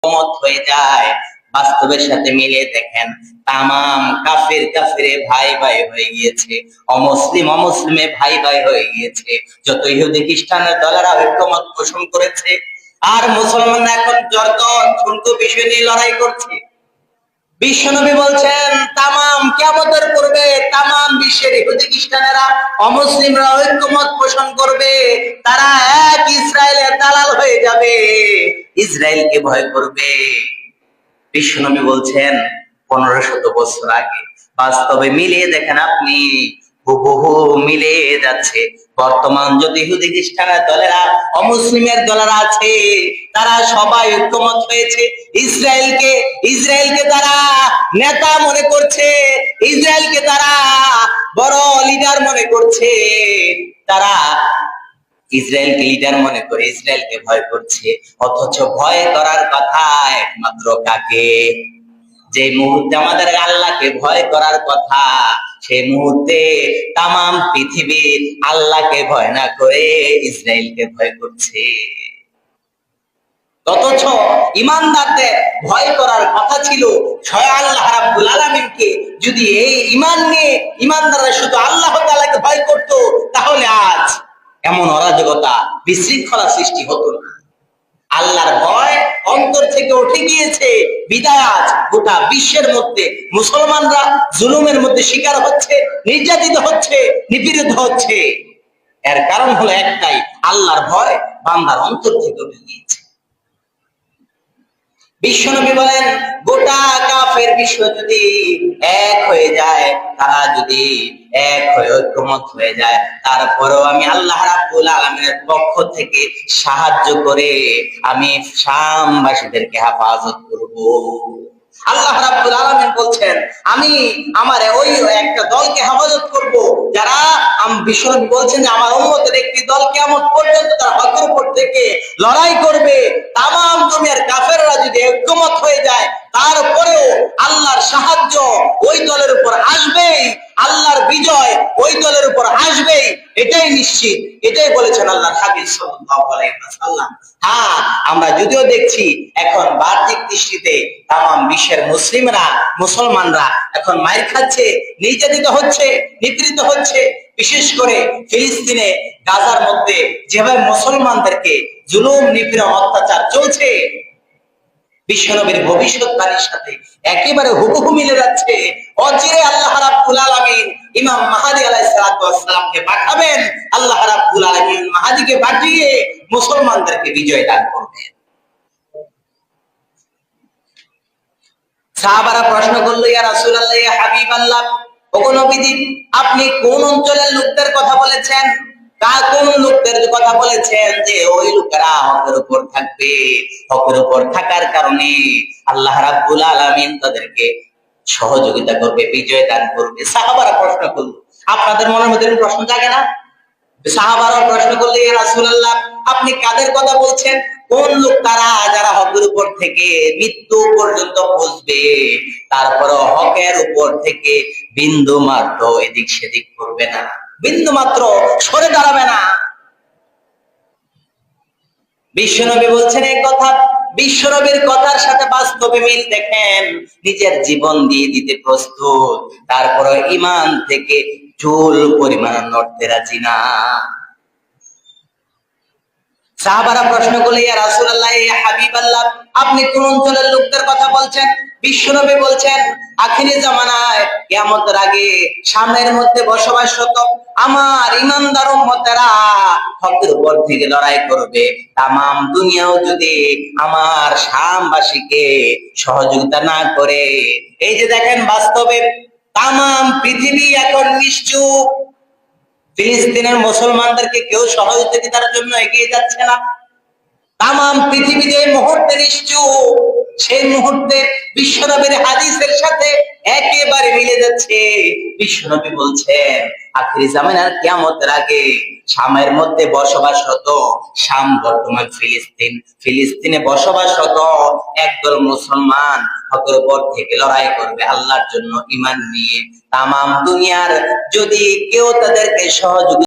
ঐক্যমত হয়ে যায়। বাস্তবের সাথে মিলিয়ে দেখেন, তামাম কাফির কাফিরে ভাই ভাই হয়ে গিয়েছে, অমুসলিম অমুসলিমে ভাই ভাই হয়ে গিয়েছে। যত ইহুদি খ্রিস্টানের দলেরা ঐক্যমত পোষণ করেছে, আর মুসলমানরা এখন জর্দন ঝুনকো বিষয় নিয়ে লড়াই করছে। বিশ্বনবী বলছেন তামাম কিয়ামতের পূর্বে তামাম বিশ্বের ইহুদি খ্রিস্টানেরা অমুসলিমরা ঐক্যমত পোষণ করবে, তারা এক ইসরায়েলের দালাল হয়ে যাবে, ইসরায়েলকে ভয় করবে। বিশ্বনবী বলছেন 1500 বছর আগে। বাস্তবে মিলিয়ে দেখেন আপনি, হুবহু মিলে যাচ্ছে। বর্তমান যদি ইহুদি খ্রিস্টানের দলেরা অমুসলিমের দলেরা আছে, তারা সবাই ঐক্যমত হয়েছে। ইসরায়েলকে তারা নেতা মনে করছে, ইসরায়েলকে তারা বড় লিডার মনে করছে, তারা ইসরায়েলকে লিডার মনে করে ইসরায়েলকে ভয় করছে। অথচ ভয় করার কথা একমাত্র কাকে? যে মুহূর্তে আমাদের আল্লাহকে ভয় করার কথা, সেই মুহূর্তে তামাম পৃথিবীর আল্লাহকে ভয় না করে ইসরায়েলকে ভয় করছে। অথচ ইমানদারদের ভয় করার কথা ছিল স্বয়ং আল্লাহ রাব্বুল আলামিনকে। যদি এই ঈমান নিয়ে ইমানদাররা শুধু আল্লাহ তাআলাকে ভয় করত, তাহলে আজ এমন অরাজকতা বিশৃঙ্খলা সৃষ্টি হতো না। আল্লাহর ভয় অন্তর থেকে উঠে গিয়েছে, বিদায় আজ গোটা বিশ্বের মধ্যে মুসলমানরা জুলুমের মধ্যে শিকার হচ্ছে, নির্যাতিত হচ্ছে, নিপীড়িত হচ্ছে। এর কারণ হলো একটাই, আল্লাহর ভয় বান্দার অন্তর থেকে উঠে গিয়েছে। বিশ্বনবী বলেন, গোটা কাফের বিশ্ব যদি এক হয়ে যায়, তারা যদি এক হয়ে ঐক্যমত হয়ে যায়, তারপরেও আমি আল্লাহ রাব্বুল আলামিনের পক্ষ থেকে সাহায্য করে আমি শামবাসীদেরকে হেফাজত করব। আল্লাহ রাব্বুল আলামিন বলছেন, আমি আমার ওই একটা দলকে হেফাজত করব, যারা বিশ্বনবী বলছেন যে আমার উম্মতের একটি দল কিয়ামত পর্যন্ত তার হকের উপর থেকে লড়াই করবে। তামাম দুনিয়ার কাফেররা যদি ঐক্যমত হয়ে যায়, তারপরেও আল্লাহর সাহায্য ওই দলের উপর আসবেই, আল্লাহর বিজয় ওই দলের উপর আসবেই, এটাই নিশ্চিত। এটাই বলেছেন আল্লাহর হাবিব সাল্লাল্লাহু আলাইহি ওয়াসাল্লাম। হ্যাঁ, আমরা যদিও দেখছি এখন বাহ্যিক দৃষ্টিতে তামাম বিশ্বের মুসলমানরা এখন মাইর খাচ্ছে, নির্যাতিত হচ্ছে, নিপীড়িত হচ্ছে। বিশেষ করে ফিলিস্তিনে, গাজার মধ্যে যেভাবে মুসলমানদেরকে জুলুম, নিপীড়ন, অত্যাচার চলছে, বিশ্বনবীর ভবিষ্যৎবাণীর সাথে একেবারে হুবহু মিলে যাচ্ছে। অচিরে আল্লাহ রাব্বুল আলামিন ইমাম মাহদী আলাইহিস সালাতু ওয়াস সালামকে পাঠাবেন। আল্লাহ রাব্বুল আলামিন মাহদীকে পাঠিয়ে মুসলমানদেরকে বিজয় দান করবেন। সাহাবারা প্রশ্ন করলো, ইয়া রাসূলুল্লাহ, ইয়া হাবিবাল্লাহ, ওগো নবীজি, আপনি কোন অঞ্চলের লোকদের কথা বলেছেন? কোন লোকদের কথা বলেছেন যে ওই লোকেরা হকের উপর থাকবে, হকের উপর থাকার কারণে আল্লাহ রাব্বুল আলামিন তাদেরকে সহযোগিতা করবে, বিজয় দান করবে? সাহাবারা প্রশ্ন করলো। আপনাদের মনের মধ্যে প্রশ্ন জাগে না? সাহাবারা প্রশ্ন করলে, ইয়া রাসূলুল্লাহ, আপনি কাদের কথা বলছেন? কোন লোক তারা যারা হকের উপর থেকে মৃত্যু পর্যন্ত বুঝবে, তারপর হকের উপর থেকে বিন্দু মাত্র এদিক সেদিক করবে না, বিন্দু মাত্র সরে দাঁড়াবে না? বিশ্বনবী বলছেন এই কথা। বিশ্বনবীর কথার সাথে বাস্তবে মিল দেখেন, নিজের জীবন দিয়ে দিতে প্রস্তুত, তারপরে ঈমান থেকে চুল পরিমাণ নড়তে রাজি না। সাহাবারা প্রশ্ন করলে, ইয়া রাসূলুল্লাহ, ইয়া হাবিবাল্লাহ, আপনি কোন অঞ্চলের লোকদের কথা বলছেন? বিশ্বনবী বলছেন, আখিরি জামানায় কিয়ামতের আগে সামনের মধ্যে বসবাসরত আমার ঈমানদার উম্মতেরা হকের উপর থেকে লড়াই করবে। তামাম দুনিয়াও যদি আমার শামবাসীকে সহযোগিতা না করে, এই যে দেখেন বাস্তবে তামাম পৃথিবী এখন নিশ্চুপ। ফিলিস্তিনের মুসলমানদেরকে কেউ সহযোগিতার জন্য এগিয়ে যাচ্ছে না। তামাম পৃথিবী যে মুহূর্তে নিশ্চুপ, সেই মুহূর্তে বিশ্বনবীর হাদিসের সাথে একেবারে মিলে যাচ্ছে। বিশ্বনবী বলছেন, আখিরি জামানার কিয়ামতের আগে শামের মধ্যে বসবাসরত, শাম বর্তমান ফিলিস্তিন, ফিলিস্তিনে বসবাসরত একদল মুসলমান হকের উপর থেকে লড়াই করবে আল্লাহর জন্য ঈমান নিয়ে। তামাম দুনিয়ার যদি কেউ তাদেরকে সহযোগিতা